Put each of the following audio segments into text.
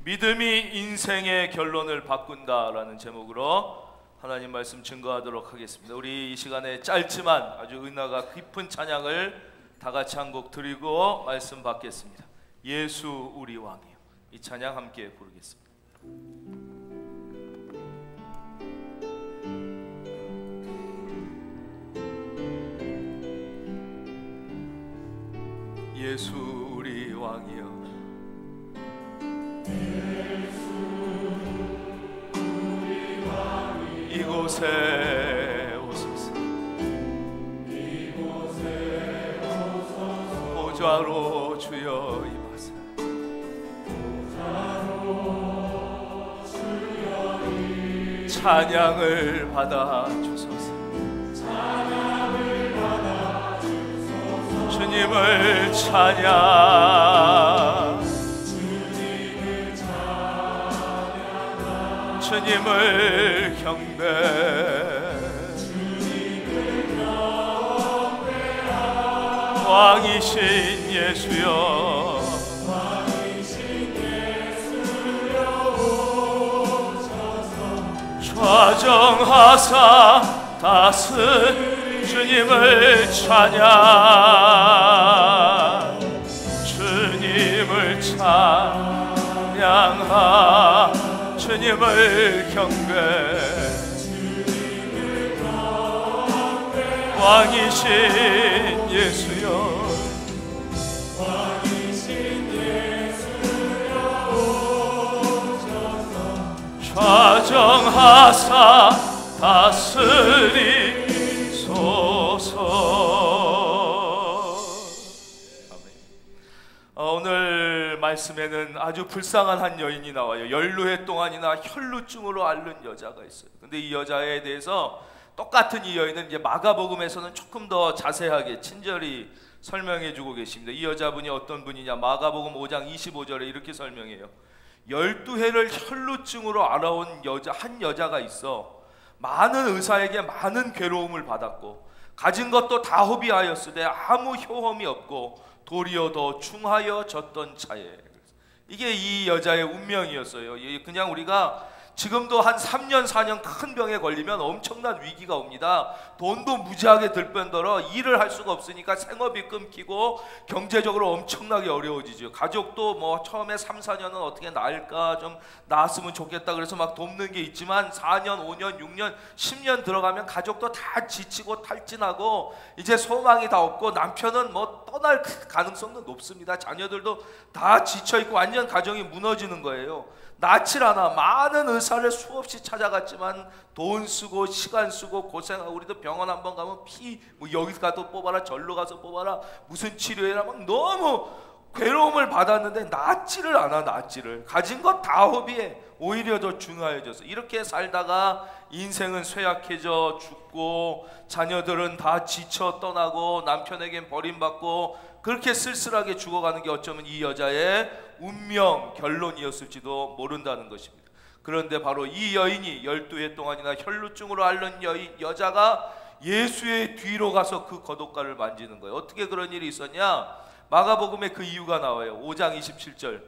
믿음이 인생의 결론을 바꾼다라는 제목으로 하나님 말씀 증거하도록 하겠습니다. 우리 이 시간에 짧지만 아주 은혜가 깊은 찬양을 다 같이 한 곡 드리고 말씀 받겠습니다. 예수 우리 왕이요. 이 찬양 함께 부르겠습니다. 예수 우리 왕이요. 이곳에 오소서. 보좌로 주여 임하사. 찬양을 받아 주소서. 주님을 찬양. 주님을 경배. 왕이신 예수여. 좌정하사 다스 주님을 찬양. 주님을 찬양하. 주님을 경배. 왕이신 예수여. 좌정하사 다스리소서. 오늘 말씀에는 아주 불쌍한 한 여인이 나와요. 연루회 동안이나 혈루증으로 앓는 여자가 있어요. 근데 이 여자에 대해서 똑같은 이 여인은 이제 마가복음에서는 조금 더 자세하게 친절히 설명해 주고 계십니다. 이 여자분이 어떤 분이냐, 마가복음 5장 25절에 이렇게 설명해요. 12해를 혈루증으로 앓아온 한 여자가 있어 많은 의사에게 많은 괴로움을 받았고 가진 것도 다 허비하였으되 아무 효험이 없고 도리어 더 중하여졌던 차에. 이게 이 여자의 운명이었어요. 그냥 우리가 지금도 한 3년 4년 큰 병에 걸리면 엄청난 위기가 옵니다. 돈도 무지하게 들 뿐더러 일을 할 수가 없으니까 생업이 끊기고 경제적으로 엄청나게 어려워지죠. 가족도 뭐 처음에 3, 4년은 어떻게 나을까, 좀 나았으면 좋겠다 그래서 막 돕는 게 있지만 4년, 5년, 6년, 10년 들어가면 가족도 다 지치고 탈진하고 이제 소망이 다 없고 남편은 뭐 떠날 가능성도 높습니다. 자녀들도 다 지쳐있고 완전 가정이 무너지는 거예요. 낫질 않아. 많은 의사를 수없이 찾아갔지만 돈 쓰고 시간 쓰고 고생하고, 우리도 병원 한번 가면 뭐 여기 가서 뽑아라 절로 가서 뽑아라 무슨 치료해라 막 너무 괴로움을 받았는데 낫지를 않아. 낫지를. 가진 것 다 허비해. 오히려 더 중요해져서 이렇게 살다가 인생은 쇠약해져 죽고 자녀들은 다 지쳐 떠나고 남편에겐 버림받고 그렇게 쓸쓸하게 죽어가는 게 어쩌면 이 여자의 운명 결론이었을지도 모른다는 것입니다. 그런데 바로 이 여인이 12해 동안이나 혈루증으로 앓는 여자가 예수의 뒤로 가서 그 겉옷가를 만지는 거예요. 어떻게 그런 일이 있었냐? 마가복음에 그 이유가 나와요. 5장 27절.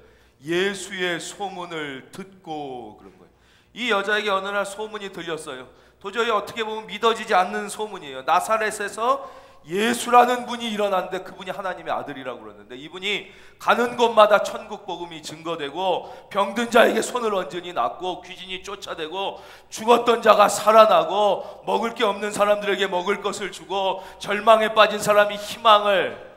예수의 소문을 듣고 그런 거예요. 이 여자에게 어느 날 소문이 들렸어요. 도저히 어떻게 보면 믿어지지 않는 소문이에요. 나사렛에서 예수라는 분이 일어났는데 그분이 하나님의 아들이라고 그러는데 이분이 가는 곳마다 천국 복음이 증거되고 병든 자에게 손을 얹으니 낫고 귀신이 쫓아대고 죽었던 자가 살아나고 먹을 게 없는 사람들에게 먹을 것을 주고 절망에 빠진 사람이 희망을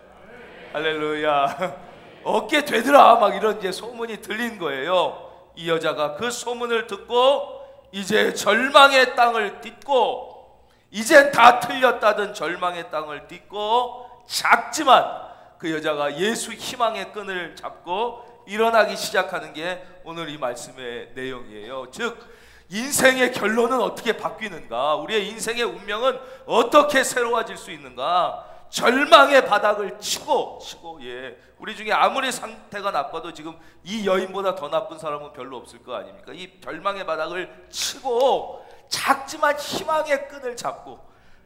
할렐루야 얻게 되더라 막 이런 이제 소문이 들린 거예요. 이 여자가 그 소문을 듣고 이제 절망의 땅을 딛고 이젠 다 틀렸다던 절망의 땅을 딛고 작지만 그 여자가 예수 희망의 끈을 잡고 일어나기 시작하는 게 오늘 이 말씀의 내용이에요. 즉 인생의 결론은 어떻게 바뀌는가, 우리의 인생의 운명은 어떻게 새로워질 수 있는가. 절망의 바닥을 치고 우리 중에 아무리 상태가 나빠도 지금 이 여인보다 더 나쁜 사람은 별로 없을 거 아닙니까? 이 절망의 바닥을 치고 작지만 희망의 끈을 잡고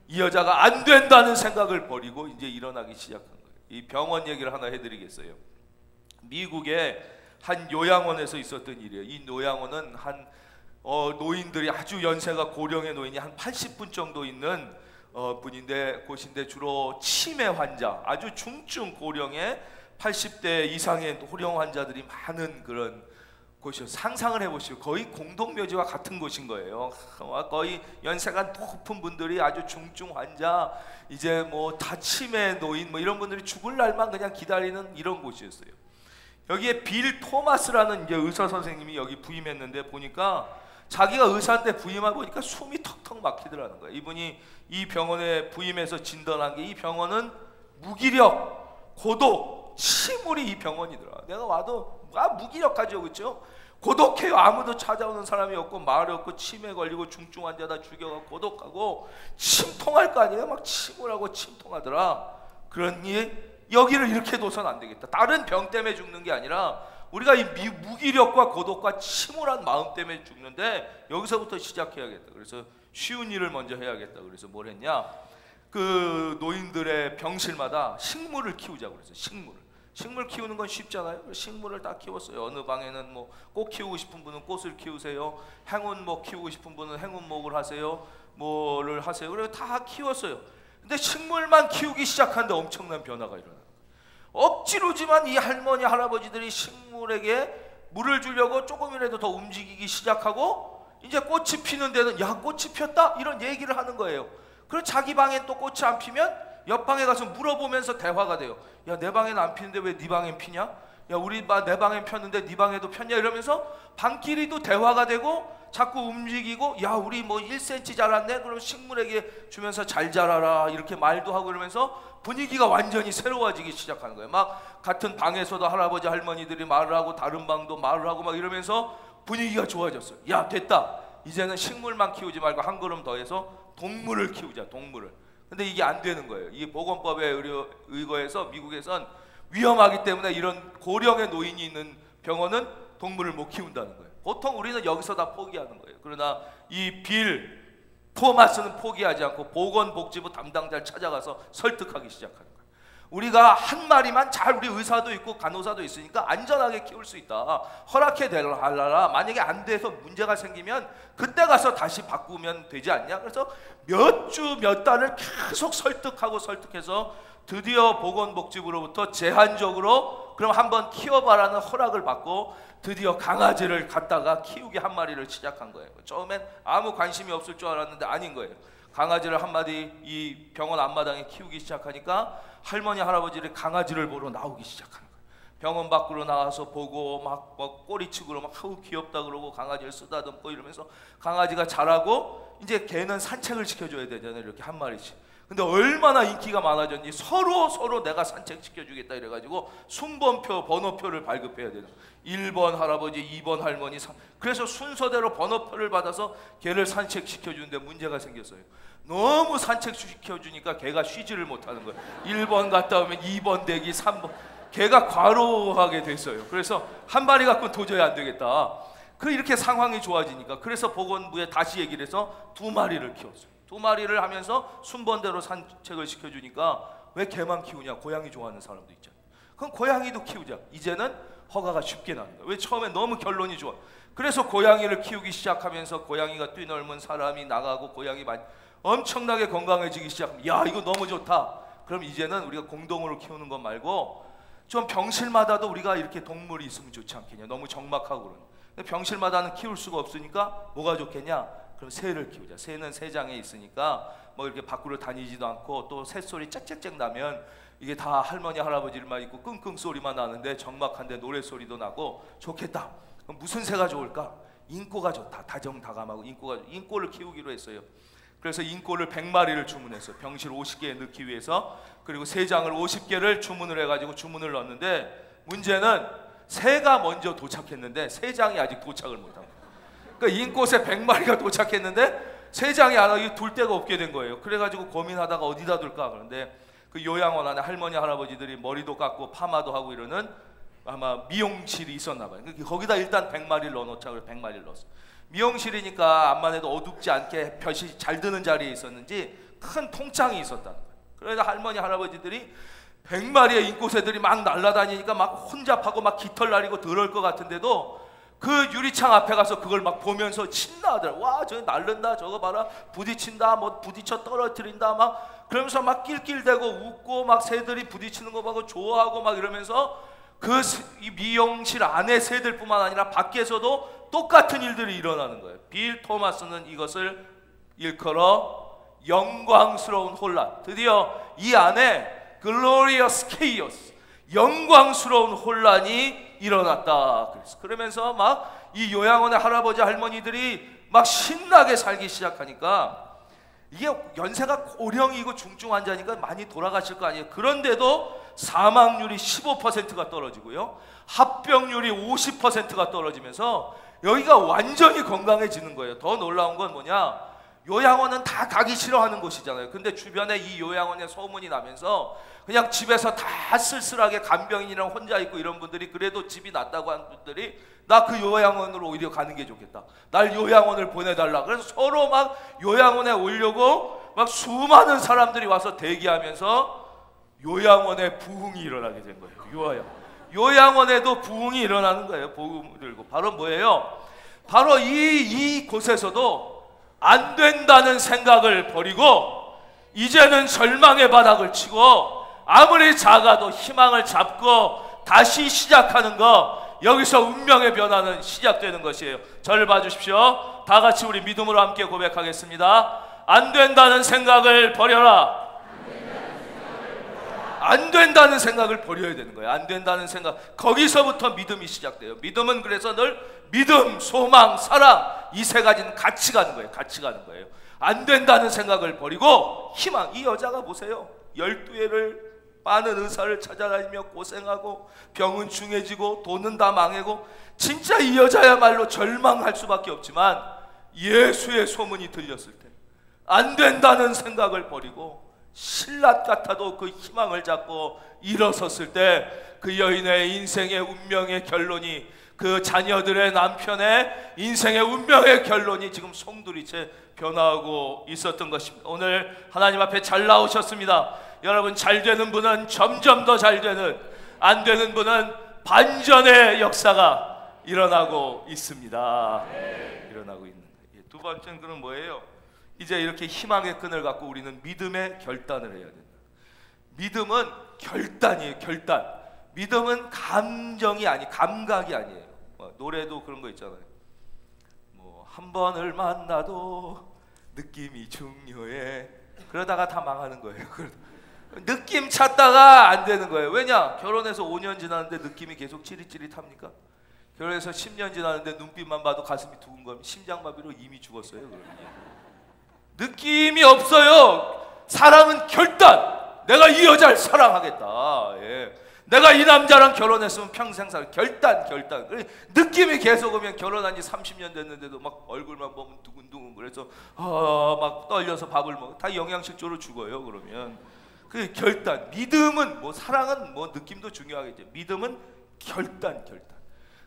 이 여자가 안 된다는 생각을 버리고 이제 일어나기 시작한 거예요. 이 병원 얘기를 하나 해드리겠어요. 미국에 한 요양원에서 있었던 일이에요. 이 요양원은 한 노인들이 아주 연세가 고령의 노인이 한 80분 정도 있는 곳인데 주로 치매 환자, 아주 중증 고령의 80대 이상의 고령 환자들이 많은 그런 곳이요. 상상을 해보시오. 거의 공동묘지와 같은 곳인 거예요. 거의 연세가 높은 분들이 아주 중증 환자, 이제 뭐 다 치매 노인 뭐 이런 분들이 죽을 날만 그냥 기다리는 이런 곳이었어요. 여기에 빌 토마스라는 이제 의사 선생님이 여기 부임했는데 보니까 자기가 의사인데 부임하고 보니까 숨이 턱턱 막히더라는 거예요. 이분이 이 병원에 부임해서 진단한 게 이 병원은 무기력, 고독, 침울이 이 병원이더라. 내가 와도 무기력하죠, 그렇죠? 고독해요. 아무도 찾아오는 사람이 없고 말이 없고 치매 걸리고 중증 환자 다 죽여가고 고독하고 침통할 거 아니에요. 막 침울하고 침통하더라. 그러니 여기를 이렇게 둬선 안 되겠다. 다른 병 때문에 죽는 게 아니라 우리가 이 무기력과 고독과 침울한 마음 때문에 죽는데 여기서부터 시작해야겠다. 그래서 쉬운 일을 먼저 해야겠다. 그래서 뭘 했냐? 그 노인들의 병실마다 식물을 키우자고 그래서 식물 키우는 건 쉽잖아요. 식물을 다 키웠어요. 어느 방에는 뭐 꽃 키우고 싶은 분은 꽃을 키우세요. 행운목 키우고 싶은 분은 행운목을 하세요. 뭐를 하세요. 그래서 다 키웠어요. 근데 식물만 키우기 시작하는데 엄청난 변화가 일어나요. 억지로지만 이 할머니 할아버지들이 식물에게 물을 주려고 조금이라도 더 움직이기 시작하고 이제 꽃이 피는 데는 야 꽃이 폈다 이런 얘기를 하는 거예요. 그리고 자기 방엔 또 꽃이 안 피면 옆 방에 가서 물어보면서 대화가 돼요. 야 내 방엔 안 피는데 왜 네 방엔 피냐? 야 우리 내 방엔 폈는데 네 방에도 폈냐? 이러면서 방끼리도 대화가 되고 자꾸 움직이고 야 우리 뭐 1cm 자랐네? 그럼 식물에게 주면서 잘 자라라 이렇게 말도 하고 이러면서 분위기가 완전히 새로워지기 시작하는 거예요. 막 같은 방에서도 할아버지 할머니들이 말을 하고 다른 방도 말을 하고 막 이러면서 분위기가 좋아졌어요. 야 됐다. 이제는 식물만 키우지 말고 한 걸음 더 해서 동물을 키우자. 동물을. 근데 이게 안 되는 거예요. 이게 보건법에 의거해서 미국에선 위험하기 때문에 이런 고령의 노인이 있는 병원은 동물을 못 키운다는 거예요. 보통 우리는 여기서 다 포기하는 거예요. 그러나 이 빌 토마스는 포기하지 않고 보건복지부 담당자를 찾아가서 설득하기 시작하는 거예요. 우리가 한 마리만 잘 우리 의사도 있고 간호사도 있으니까 안전하게 키울 수 있다. 허락해 달라. 만약에 안 돼서 문제가 생기면 그때 가서 다시 바꾸면 되지 않냐. 그래서 몇 주 몇 달을 계속 설득해서 드디어 보건복지부로부터 제한적으로 그럼 한번 키워봐라는 허락을 받고 드디어 강아지를 갖다가 키우기 한 마리를 시작한 거예요. 처음엔 아무 관심이 없을 줄 알았는데 아닌 거예요. 강아지를 한 마리 이 병원 앞마당에 키우기 시작하니까 할머니 할아버지를 강아지를 보러 나오기 시작하는 거예요. 병원 밖으로 나와서 보고 막 꼬리치고 막 아우 귀엽다 그러고 강아지를 쓰다듬고 이러면서 강아지가 자라고 이제 걔는 산책을 시켜줘야 되잖아요. 이렇게 한 마리씩. 근데 얼마나 인기가 많아졌니 서로 내가 산책시켜주겠다 이래가지고 순번표 번호표를 발급해야 되는 1번 할아버지 2번 할머니 그래서 순서대로 번호표를 받아서 걔를 산책시켜주는데 문제가 생겼어요. 너무 산책시켜주니까 걔가 쉬지를 못하는 거예요. 1번 갔다 오면 2번 대기 3번 걔가 과로하게 됐어요. 그래서 한 마리 갖고 도저히 안 되겠다. 이렇게 상황이 좋아지니까 그래서 보건부에 다시 얘기를 해서 2마리를 키웠어요. 2마리를 하면서 순번대로 산책을 시켜주니까 왜 개만 키우냐? 고양이 좋아하는 사람도 있잖아요. 그럼 고양이도 키우자. 이제는 허가가 쉽게 나는 거예요. 왜 처음에 너무 결론이 좋아. 그래서 고양이를 키우기 시작하면서 고양이가 뛰놀면 사람이 나가고 고양이 엄청나게 건강해지기 시작하면 야 이거 너무 좋다. 그럼 이제는 우리가 공동으로 키우는 것 말고 좀 병실마다도 우리가 이렇게 동물이 있으면 좋지 않겠냐. 너무 적막하고 그러는. 병실마다는 키울 수가 없으니까 뭐가 좋겠냐? 그럼 새를 키우자. 새는 새장에 있으니까 뭐 이렇게 밖으로 다니지도 않고 또 새소리 짹짹짹 나면 이게 다 할머니 할아버지만 있고 끙끙 소리만 나는데 적막한데 노래소리도 나고 좋겠다. 그럼 무슨 새가 좋을까? 인꼬가 좋다. 다정다감하고 인꼬를 키우기로 했어요. 그래서 인꼬를 100마리를 주문했어요. 병실 50개에 넣기 위해서. 그리고 새장을 50개를 주문을 해가지고 주문을 넣었는데 문제는 새가 먼저 도착했는데 새장이 아직 도착을 못한 거예요. 그러니까 인꽃에 100마리가 도착했는데 새장이 안 와서 둘 데가 없게 된 거예요. 그래가지고 고민하다가 어디다 둘까? 그런데 그 요양원 안에 할머니 할아버지들이 머리도 깎고 파마도 하고 이러는 아마 미용실이 있었나 봐요. 거기다 일단 100마리를 넣어놓자. 그래서 100마리를 넣었어. 미용실이니까 암만 해도 어둡지 않게 볕이 잘 드는 자리에 있었는지 큰 통창이 있었다는 거예요. 그래서 할머니 할아버지들이 100마리의 인꼬새들이 막 날아다니니까 막 혼잡하고 막 깃털 나리고 더러울 것 같은데도 그 유리창 앞에 가서 그걸 막 보면서 신나더라. 와, 저거 날른다, 저거 봐라, 부딪힌다, 뭐 부딪혀 떨어뜨린다, 막 그러면서 막 낄낄대고 웃고 막 새들이 부딪히는 거 보고 좋아하고 막 이러면서 그 미용실 안에 새들뿐만 아니라 밖에서도 똑같은 일들이 일어나는 거예요. 빌 토마스는 이것을 일컬어 영광스러운 혼란. 드디어 이 안에 glorious chaos, 영광스러운 혼란이 일어났다. 그러면서 막 이 요양원의 할아버지 할머니들이 막 신나게 살기 시작하니까 이게 연세가 고령이고 중증 환자니까 많이 돌아가실 거 아니에요. 그런데도 사망률이 15%가 떨어지고요, 합병률이 50%가 떨어지면서 여기가 완전히 건강해지는 거예요. 더 놀라운 건 뭐냐, 요양원은 다 가기 싫어하는 곳이잖아요. 근데 주변에 이 요양원에 소문이 나면서 그냥 집에서 다 쓸쓸하게 간병인이랑 혼자 있고 이런 분들이, 그래도 집이 낫다고 하는 분들이 나 그 요양원으로 오히려 가는 게 좋겠다, 날 요양원을 보내달라. 그래서 서로 막 요양원에 오려고 막 수많은 사람들이 와서 대기하면서 요양원에 부흥이 일어나게 된 거예요. 요양원에도 부흥이 일어나는 거예요. 복음을 들고. 바로 뭐예요? 바로 이 곳에서도 안 된다는 생각을 버리고 이제는 절망의 바닥을 치고 아무리 작아도 희망을 잡고 다시 시작하는 거, 여기서 운명의 변화는 시작되는 것이에요. 저를 봐주십시오. 다 같이 우리 믿음으로 함께 고백하겠습니다. 안 된다는 생각을 버려라. 안 된다는 생각을 버려야 되는 거예요. 안 된다는 생각, 거기서부터 믿음이 시작돼요. 믿음은 그래서 늘 믿음, 소망, 사랑, 이 세 가지는 같이 가는 거예요. 같이 가는 거예요. 안 된다는 생각을 버리고 희망. 이 여자가 보세요. 12회를 많은 의사를 찾아다니며 고생하고 병은 중해지고 돈은 다 망하고, 진짜 이 여자야말로 절망할 수밖에 없지만 예수의 소문이 들렸을 때 안 된다는 생각을 버리고 신라 같아도 그 희망을 잡고 일어섰을 때 그 여인의 인생의 운명의 결론이, 그 자녀들의 남편의 인생의 운명의 결론이 지금 송두리째 변화하고 있었던 것입니다. 오늘 하나님 앞에 잘 나오셨습니다. 여러분, 잘 되는 분은 점점 더 잘 되는, 안 되는 분은 반전의 역사가 일어나고 있습니다. 일어나고 있는. 두 번째는 그럼 뭐예요? 이제 이렇게 희망의 끈을 갖고 우리는 믿음의 결단을 해야 된다. 믿음은 결단이에요. 결단. 믿음은 감정이 감각이 아니에요. 노래도 그런 거 있잖아요. 뭐 한 번을 만나도 느낌이 중요해. 그러다가 다 망하는 거예요. 느낌 찾다가 안 되는 거예요. 왜냐? 결혼해서 5년 지났는데 느낌이 계속 찌릿찌릿합니까? 결혼해서 10년 지났는데 눈빛만 봐도 가슴이 두근거리면 심장마비로 이미 죽었어요. 느낌이 없어요. 사랑은 결단. 내가 이 여자를 사랑하겠다. 예. 내가 이 남자랑 결혼했으면 평생 살. 결단. 느낌이 계속 오면, 결혼한 지 30년 됐는데도 막 얼굴만 보면 두근두근, 그래서 막 떨려서 밥을 먹어. 다 영양실조로 죽어요. 그러면 그 결단. 믿음은 뭐, 사랑은 뭐 느낌도 중요하겠죠. 믿음은 결단.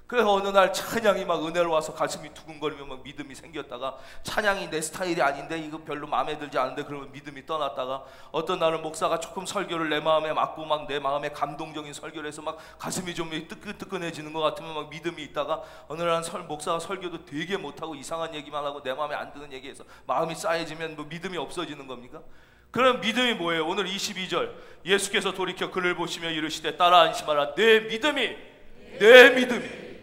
그래서 어느 날 찬양이 막 은혜로 와서 가슴이 두근거리면 막 믿음이 생겼다가, 찬양이 내 스타일이 아닌데 이거 별로 마음에 들지 않은데 그러면 믿음이 떠났다가, 어떤 날은 목사가 조금 설교를 내 마음에 맞고 막 내 마음에 감동적인 설교를 해서 막 가슴이 좀 뜨끈뜨끈해지는 것 같으면 막 믿음이 있다가, 어느 날은 목사가 설교도 되게 못하고 이상한 얘기만 하고 내 마음에 안 드는 얘기해서 마음이 싸해지면 뭐 믿음이 없어지는 겁니까? 그럼 믿음이 뭐예요? 오늘 22절, 예수께서 돌이켜 그를 보시며 이르시되 따라 안심하라. 내 믿음이.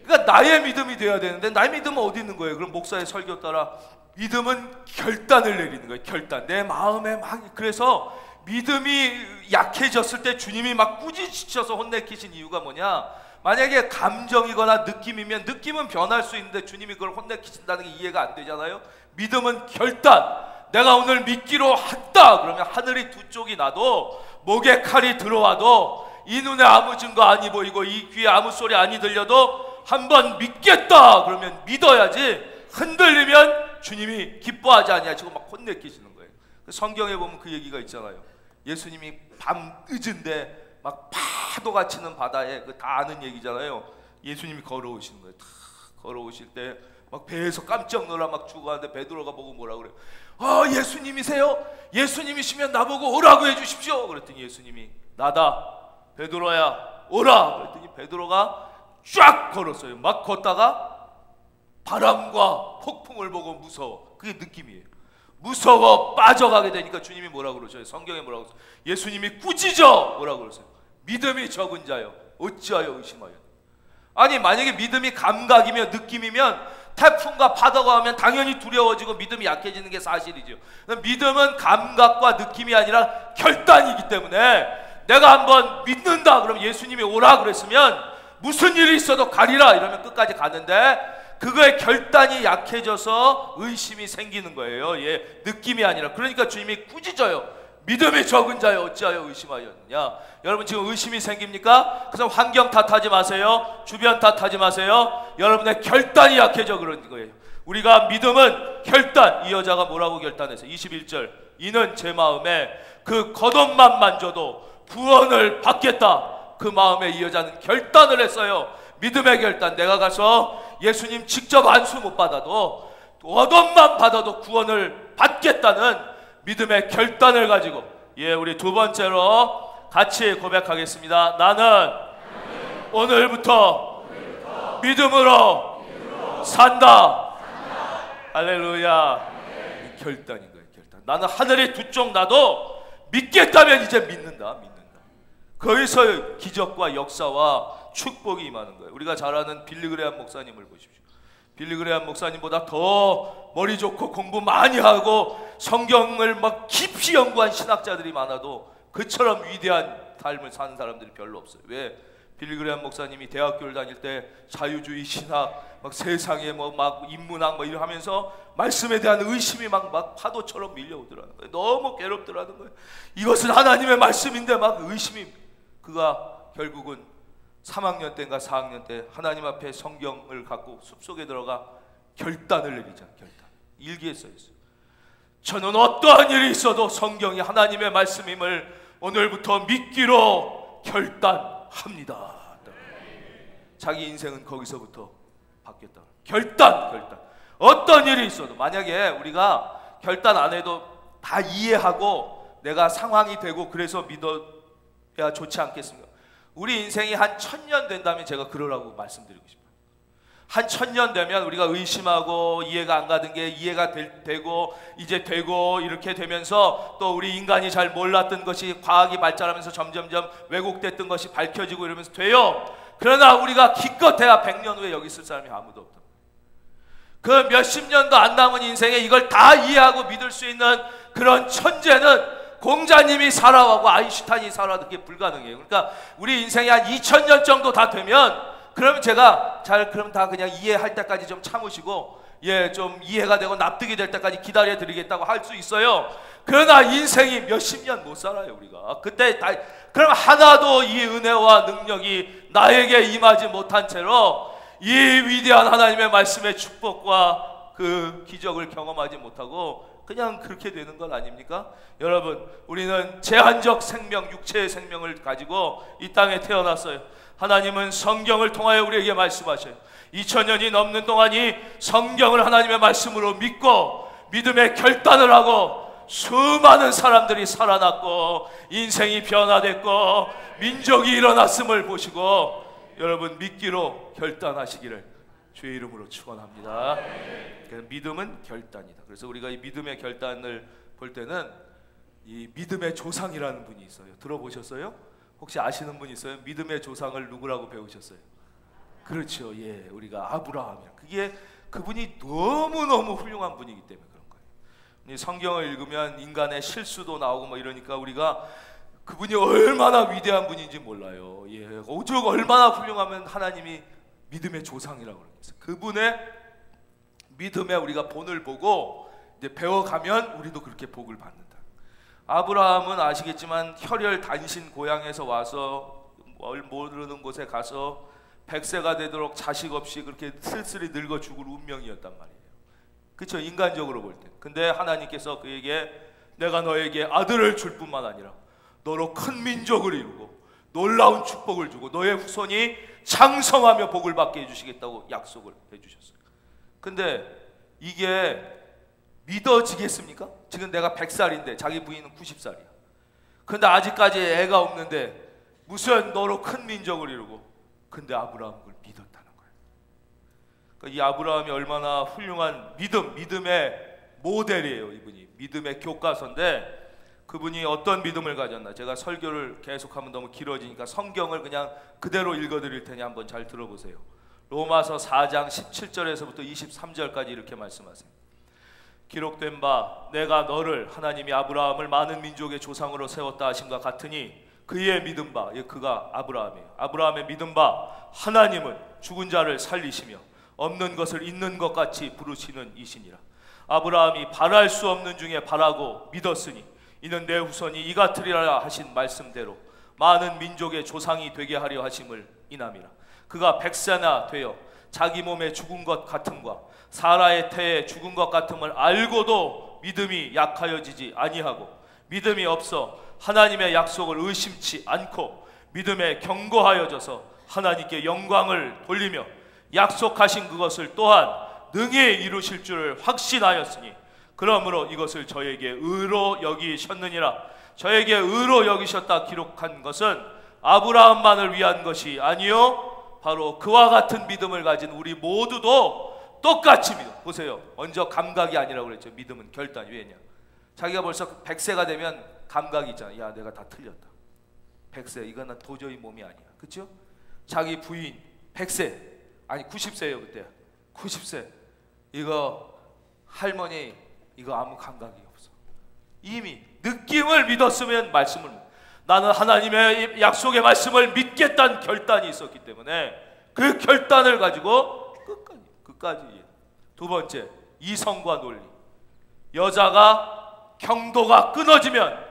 그러니까 나의 믿음이 돼야 되는데, 나의 믿음은 어디 있는 거예요? 그럼 목사의 설교 따라. 믿음은 결단을 내리는 거예요. 결단. 내 마음에 막. 그래서 믿음이 약해졌을 때 주님이 막 꾸짖으셔서 혼내키신 이유가 뭐냐? 만약에 감정이거나 느낌이면, 느낌은 변할 수 있는데 주님이 그걸 혼내키신다는 게 이해가 안 되잖아요. 믿음은 결단. 내가 오늘 믿기로 했다. 그러면 하늘이 두 쪽이 나도, 목에 칼이 들어와도, 이 눈에 아무 증거 아니 보이고 이 귀에 아무 소리 아니 들려도 한번 믿겠다. 그러면 믿어야지. 흔들리면 주님이 기뻐하지 아니하시고 막 혼내키시는 거예요. 성경에 보면 그 얘기가 있잖아요. 예수님이 밤 늦은데 막 파도가 치는 바다에, 그 다 아는 얘기잖아요. 예수님이 걸어오시는 거예요. 다 걸어오실 때 막 배에서 깜짝 놀라 막 죽어가는데 베드로가 보고 뭐라 그래요? 예수님이세요? 예수님이시면 나보고 오라고 해주십시오. 그랬더니 예수님이 나다. 베드로야 오라. 그랬더니 베드로가 쫙 걸었어요. 막 걷다가 바람과 폭풍을 보고 무서워. 그게 느낌이에요. 무서워 빠져가게 되니까 주님이 뭐라고 그러셔요? 성경에 뭐라고 그러세요? 예수님이 꾸짖어 뭐라고 그러세요? 믿음이 적은 자여 어찌하여 의심하여. 아니 만약에 믿음이 감각이며 느낌이면 태풍과 바다가 오면 당연히 두려워지고 믿음이 약해지는 게 사실이죠. 믿음은 감각과 느낌이 아니라 결단이기 때문에 내가 한번 믿는다 그럼 예수님이 오라 그랬으면 무슨 일이 있어도 가리라 이러면 끝까지 가는데 그거의 결단이 약해져서 의심이 생기는 거예요. 예, 느낌이 아니라. 그러니까 주님이 꾸짖어요. 믿음이 적은 자여 어찌하여 의심하였느냐. 여러분 지금 의심이 생깁니까? 그래서 환경 탓하지 마세요. 주변 탓하지 마세요. 여러분의 결단이 약해져 그런 거예요. 우리가 믿음은 결단. 이 여자가 뭐라고 결단했어요? 21절 이는 제 마음에 그 겉옷만 만져도 구원을 받겠다. 그 마음에 이 여자는 결단을 했어요. 믿음의 결단. 내가 가서 예수님 직접 안수 못 받아도 겉옷만 받아도 구원을 받겠다는 믿음의 결단을 가지고 예, 우리 두 번째로 같이 고백하겠습니다. 나는 오늘부터 믿음으로 산다. 할렐루야. 결단인 거예요. 결단. 나는 하늘의 두 쪽 나도 믿겠다면 이제 믿는다. 거기서 기적과 역사와 축복이 임하는 거예요. 우리가 잘 아는 빌리 그레함 목사님을 보십시오. 빌리 그레함 목사님보다 더 머리 좋고 공부 많이 하고 성경을 막 깊이 연구한 신학자들이 많아도 그처럼 위대한 삶을 사는 사람들이 별로 없어요. 왜? 빌리 그레함 목사님이 대학교를 다닐 때 자유주의 신학, 막 세상에 막 인문학 뭐 이러 하면서 말씀에 대한 의심이 막 파도처럼 밀려오더라는 거예요. 너무 괴롭더라는 거예요. 이것은 하나님의 말씀인데 막 의심이. 그가 결국은 3학년 때인가 4학년 때 하나님 앞에 성경을 갖고 숲속에 들어가 결단을 내리잖아요. 결단. 일기에 써있어요. 저는 어떠한 일이 있어도 성경이 하나님의 말씀임을 오늘부터 믿기로 결단합니다. 자기 인생은 거기서부터 바뀌었다. 결단. 어떤 일이 있어도 만약에 우리가 결단 안 해도 다 이해하고 내가 상황이 되고 그래서 믿어야 좋지 않겠습니까? 우리 인생이 한 1000년 된다면 제가 그러라고 말씀드리고 싶어요. 한 1000년 되면 우리가 의심하고 이해가 안 가던 게 이해가 되고 이제 되고 이렇게 되면서 또 우리 인간이 잘 몰랐던 것이 과학이 발전하면서 점점점 왜곡됐던 것이 밝혀지고 이러면서 돼요. 그러나 우리가 기껏해야 100년 후에 여기 있을 사람이 아무도 없다. 그 몇십 년도 안 남은 인생에 이걸 다 이해하고 믿을 수 있는 그런 천재는 공자님이 살아가고 아인슈타인이 살아도 그게 불가능해요. 그러니까 우리 인생이 한 2000년 정도 다 되면 그러면 제가 그럼 다 그냥 이해할 때까지 좀 참으시고 예, 좀 이해가 되고 납득이 될 때까지 기다려 드리겠다고 할 수 있어요. 그러나 인생이 몇십 년 못 살아요, 우리가. 그때 그럼 하나도 이 은혜와 능력이 나에게 임하지 못한 채로 이 위대한 하나님의 말씀의 축복과 그 기적을 경험하지 못하고 그냥 그렇게 되는 건 아닙니까? 여러분, 우리는 제한적 생명, 육체의 생명을 가지고 이 땅에 태어났어요. 하나님은 성경을 통하여 우리에게 말씀하셔요. 2000년이 넘는 동안이 성경을 하나님의 말씀으로 믿고 믿음의 결단을 하고 수많은 사람들이 살아났고 인생이 변화됐고 민족이 일어났음을 보시고 여러분 믿기로 결단하시기를 주의 이름으로 축원합니다. 믿음은 결단이다. 그래서 우리가 이 믿음의 결단을 볼 때는 이 믿음의 조상이라는 분이 있어요. 들어보셨어요? 혹시 아시는 분 있어요? 믿음의 조상을 누구라고 배우셨어요? 그렇죠. 예, 우리가 아브라함이라. 그분이 너무너무 훌륭한 분이기 때문에 그런 거예요. 성경을 읽으면 인간의 실수도 나오고 뭐 이러니까 우리가 그분이 얼마나 위대한 분인지 몰라요. 예, 오죽 얼마나 훌륭하면 하나님이 믿음의 조상이라고 그러겠어요. 그분의 믿음에 우리가 본을 보고 이제 배워가면 우리도 그렇게 복을 받는다. 아브라함은 아시겠지만 혈혈 단신 고향에서 와서 모르는 곳에 가서 100세가 되도록 자식 없이 그렇게 슬슬이 늙어 죽을 운명이었단 말이에요. 그렇죠? 인간적으로 볼 때. 근데 하나님께서 그에게 내가 너에게 아들을 줄 뿐만 아니라 너로 큰 민족을 이루고 놀라운 축복을 주고 너의 후손이 장성하며 복을 받게 해주시겠다고 약속을 해주셨어요. 근데 이게 믿어지겠습니까? 지금 내가 100살인데 자기 부인은 90살이야. 근데 아직까지 애가 없는데 무슨 너로 큰 민족을 이루고. 근데 아브라함은 그걸 믿었다는 거예요. 그러니까 이 아브라함이 얼마나 훌륭한 믿음의 모델이에요. 이분이 믿음의 교과서인데, 그분이 어떤 믿음을 가졌나. 제가 설교를 계속하면 너무 길어지니까 성경을 그냥 그대로 읽어드릴 테니 한번 잘 들어보세요. 로마서 4장 17절에서부터 23절까지 이렇게 말씀하세요. 기록된 바 내가 너를 하나님이 아브라함을 많은 민족의 조상으로 세웠다 하심과 같으니 그의 믿은 바, 그가 아브라함이에요. 아브라함의 믿은 바 하나님은 죽은 자를 살리시며 없는 것을 있는 것 같이 부르시는 이시니라. 아브라함이 바랄 수 없는 중에 바라고 믿었으니 이는 내 후손이 이 같으리라 하신 말씀대로 많은 민족의 조상이 되게 하려 하심을 인함이라. 그가 100세나 되어 자기 몸에 죽은 것 같음과 사라의 태에 죽은 것 같음을 알고도 믿음이 약하여지지 아니하고 믿음이 없어 하나님의 약속을 의심치 않고 믿음에 견고하여져서 하나님께 영광을 돌리며 약속하신 그것을 또한 능히 이루실 줄을 확신하였으니 그러므로 이것을 저에게 의로 여기셨느니라. 저에게 의로 여기셨다 기록한 것은 아브라함만을 위한 것이 아니요 바로 그와 같은 믿음을 가진 우리 모두도 똑같이 믿어. 보세요. 먼저 감각이 아니라고 그랬죠. 믿음은 결단이. 왜냐? 자기가 벌써 100세가 되면 감각이 있잖아. 야, 내가 다 틀렸다. 100세 이건 도저히 몸이 아니야. 그렇죠? 자기 부인 100세 아니 90세예요 그때. 90세 이거 할머니 이거 아무 감각이 없어. 이미 느낌을 믿었으면 말씀을, 나는 하나님의 약속의 말씀을 믿겠다는 결단이 있었기 때문에 그 결단을 가지고 끝까지. 두 번째, 이성과 논리. 여자가 경도가 끊어지면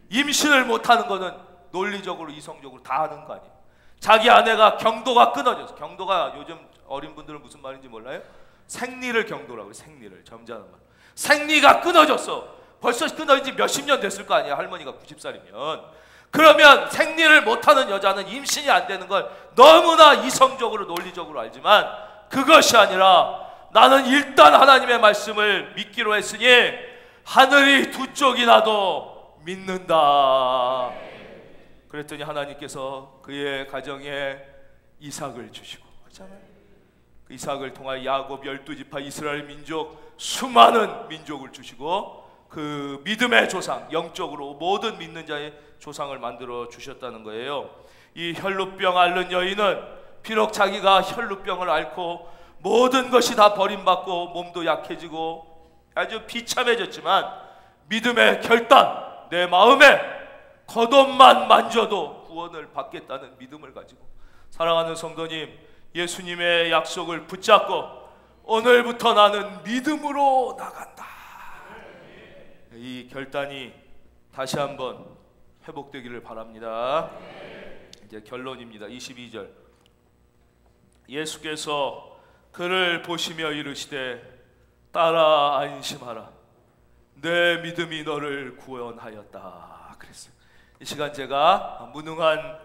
임신을 못하는 거는 논리적으로 이성적으로 다 하는 거 아니에요. 자기 아내가 경도가 끊어져서, 경도가 요즘 어린 분들은 무슨 말인지 몰라요? 생리를 경도라고 해요. 생리를, 점잖은 말. 생리가 끊어졌어. 벌써 끊어진 지 몇십 년 됐을 거 아니야. 할머니가 90살이면. 그러면 생리를 못하는 여자는 임신이 안 되는 걸 너무나 이성적으로 논리적으로 알지만 그것이 아니라 나는 일단 하나님의 말씀을 믿기로 했으니 하늘이 두 쪽이 나도 믿는다. 그랬더니 하나님께서 그의 가정에 이삭을 주시고, 그렇잖아요. 그 이삭을 통하여 야곱 12지파 이스라엘 민족 수많은 민족을 주시고 그 믿음의 조상, 영적으로 모든 믿는 자의 조상을 만들어 주셨다는 거예요. 이 혈루병 앓는 여인은 비록 자기가 혈루병을 앓고 모든 것이 다 버림받고 몸도 약해지고 아주 비참해졌지만 믿음의 결단, 내 마음에 겉옷만 만져도 구원을 받겠다는 믿음을 가지고, 사랑하는 성도님, 예수님의 약속을 붙잡고 오늘부터 나는 믿음으로 나간다. 이 결단이 다시 한번 회복되기를 바랍니다. 이제 결론입니다. 22절. 예수께서 그를 보시며 이르시되 따라 안심하라. 내 믿음이 너를 구원하였다. 그랬어요. 이 시간 제가 무능한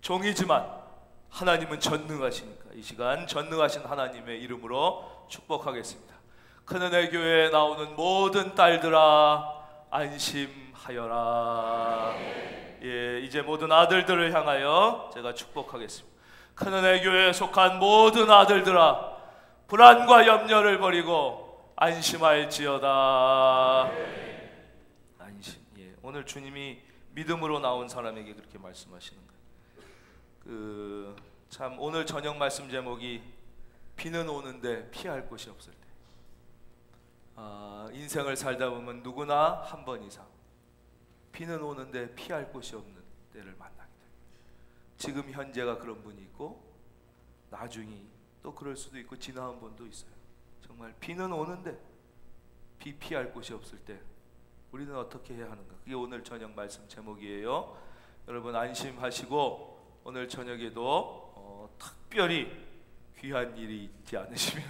종이지만 하나님은 전능하시니까 이 시간 전능하신 하나님의 이름으로 축복하겠습니다. 큰은혜 교회에 나오는 모든 딸들아 안심하여라. 예, 이제 모든 아들들을 향하여 제가 축복하겠습니다. 큰은혜 교회에 속한 모든 아들들아 불안과 염려를 버리고 안심할지어다. 안심. 예, 오늘 주님이 믿음으로 나온 사람에게 그렇게 말씀하시는 거예요. 참 오늘 저녁 말씀 제목이 비는 오는데 피할 곳이 없을 때. 인생을 살다 보면 누구나 한 번 이상 비는 오는데 피할 곳이 없는 때를 만나게 돼요. 지금 현재가 그런 분이 있고 나중이 또 그럴 수도 있고 지나온 분도 있어요. 정말 비는 오는데 피할 곳이 없을 때 우리는 어떻게 해야 하는가? 그게 오늘 저녁 말씀 제목이에요. 여러분 안심하시고 오늘 저녁에도 특별히 귀한 일이 있지 않으시면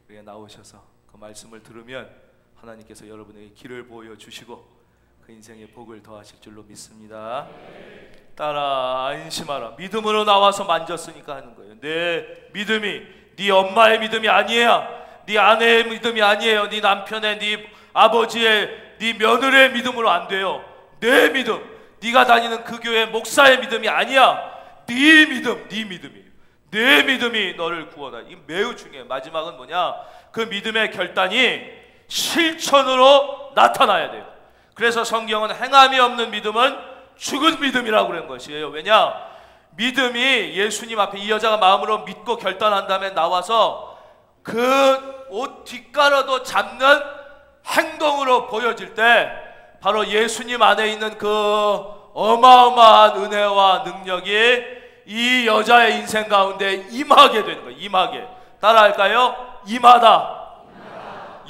우리가 나오셔서 그 말씀을 들으면 하나님께서 여러분에게 길을 보여주시고 그 인생의 복을 더하실 줄로 믿습니다. 따라 안심하라. 믿음으로 나와서 만졌으니까 하는 거예요. 내 믿음이 네 엄마의 믿음이 아니에요. 네 아내의 믿음이 아니에요. 네 남편의, 네 아버지의, 네 며느리의 믿음으로 안 돼요. 내 믿음, 네가 다니는 그 교회 목사의 믿음이 아니야. 네 믿음, 네 믿음이에요. 내 믿음이 너를 구원하여. 이게 매우 중요해요. 마지막은 뭐냐? 그 믿음의 결단이 실천으로 나타나야 돼요. 그래서 성경은 행함이 없는 믿음은 죽은 믿음이라고 그런 것이에요. 왜냐? 믿음이 예수님 앞에 이 여자가 마음으로 믿고 결단한 다음에 나와서 그 옷 뒷가라도 잡는 행동으로 보여질 때 바로 예수님 안에 있는 그 어마어마한 은혜와 능력이 이 여자의 인생 가운데 임하게 되는 거예요. 임하게. 따라할까요? 임하다.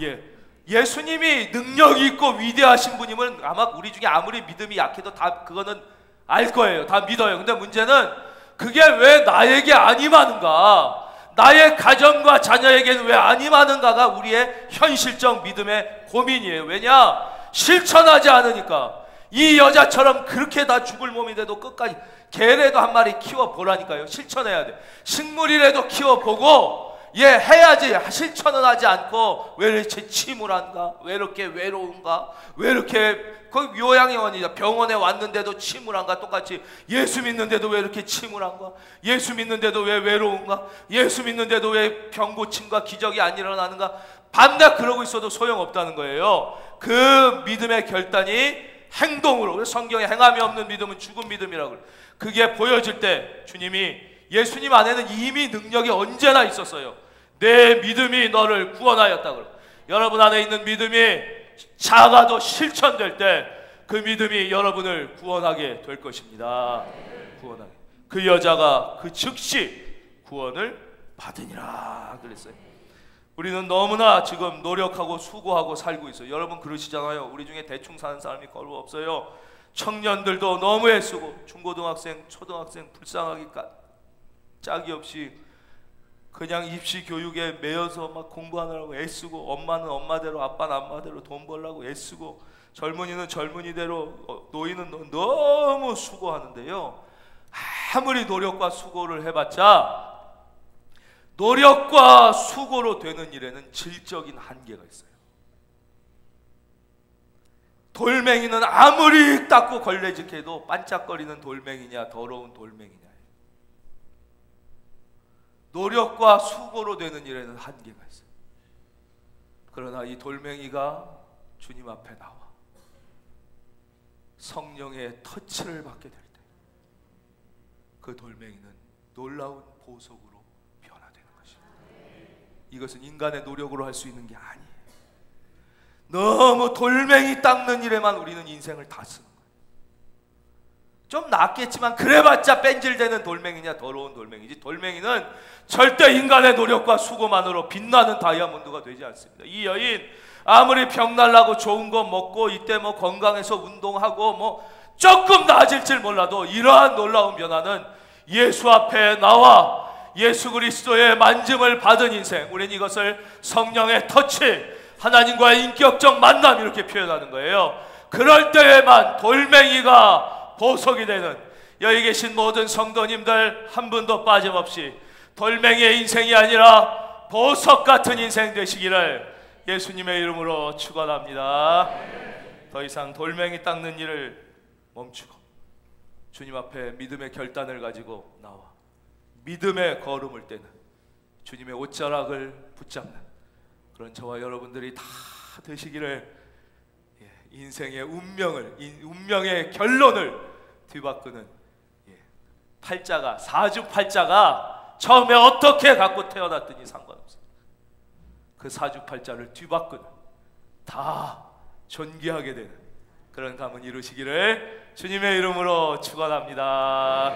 예. 예수님이 능력이 있고 위대하신 분임은 아마 우리 중에 아무리 믿음이 약해도 다 그거는 알 거예요. 다 믿어요. 근데 문제는 그게 왜 나에게 안 임하는가? 나의 가정과 자녀에게는 왜 안 임하는가가 우리의 현실적 믿음의 고민이에요. 왜냐? 실천하지 않으니까. 이 여자처럼 그렇게 다 죽을 몸인데도 끝까지 개라도 한 마리 키워보라니까요. 실천해야 돼. 식물이라도 키워보고 해야지. 실천은 하지 않고 왜 이렇게 침울한가? 왜 이렇게 외로운가? 왜 이렇게 그 요양원이다. 병원에 왔는데도 침울한가? 똑같이 예수 믿는데도 왜 이렇게 침울한가? 예수 믿는데도 왜 외로운가? 예수 믿는데도 왜 병고침과 기적이 안 일어나는가? 밤낮 그러고 있어도 소용없다는 거예요. 그 믿음의 결단이 행동으로. 성경에 행함이 없는 믿음은 죽은 믿음이라고 그래요. 그게 보여질 때 주님이 예수님 안에는 이미 능력이 언제나 있었어요. 내 믿음이 너를 구원하였다고. 여러분 안에 있는 믿음이 작아도 실천될 때 그 믿음이 여러분을 구원하게 될 것입니다. 구원하게. 그 여자가 그 즉시 구원을 받으니라 그랬어요. 우리는 너무나 지금 노력하고 수고하고 살고 있어요. 여러분 그러시잖아요. 우리 중에 대충 사는 사람이 거의 없어요. 청년들도 너무 애쓰고 중고등학생, 초등학생 불쌍하기 짝이 없이 그냥 입시 교육에 매여서 막 공부하느라고 애쓰고, 엄마는 엄마대로 아빠는 아빠대로 돈 벌려고 애쓰고, 젊은이는 젊은이대로, 노인은 너무 수고하는데요, 아무리 노력과 수고를 해봤자 노력과 수고로 되는 일에는 질적인 한계가 있어요. 돌멩이는 아무리 닦고 걸레질해도 반짝거리는 돌멩이냐 더러운 돌멩이냐. 노력과 수고로 되는 일에는 한계가 있어요. 그러나 이 돌멩이가 주님 앞에 나와 성령의 터치를 받게 될 때 그 돌멩이는 놀라운 보석으로 변화되는 것입니다. 이것은 인간의 노력으로 할 수 있는 게 아니에요. 너무 돌멩이 닦는 일에만 우리는 인생을 다 쓰는 거예요. 좀 낫겠지만 그래봤자 뺀질대는 돌멩이냐 더러운 돌멩이지, 돌멩이는 절대 인간의 노력과 수고만으로 빛나는 다이아몬드가 되지 않습니다. 이 여인 아무리 병날라고 좋은 거 먹고 이때 뭐 건강해서 운동하고 뭐 조금 나아질 줄 몰라도 이러한 놀라운 변화는 예수 앞에 나와 예수 그리스도의 만짐을 받은 인생, 우리는 이것을 성령의 터치, 하나님과의 인격적 만남 이렇게 표현하는 거예요. 그럴 때에만 돌멩이가 보석이 되는, 여기 계신 모든 성도님들 한 분도 빠짐없이 돌멩이의 인생이 아니라 보석 같은 인생 되시기를 예수님의 이름으로 축원합니다. 더 이상 돌멩이 닦는 일을 멈추고 주님 앞에 믿음의 결단을 가지고 나와 믿음의 걸음을 떼는, 주님의 옷자락을 붙잡는 그런 저와 여러분들이 다 되시기를, 인생의 운명의 결론을 뒤바꾸는 팔자가, 사주팔자가 처음에 어떻게 갖고 태어났더니 상관없어요. 그 사주팔자를 뒤바꾸는, 다 존귀하게 되는 그런 가문 이루시기를 주님의 이름으로 축원합니다.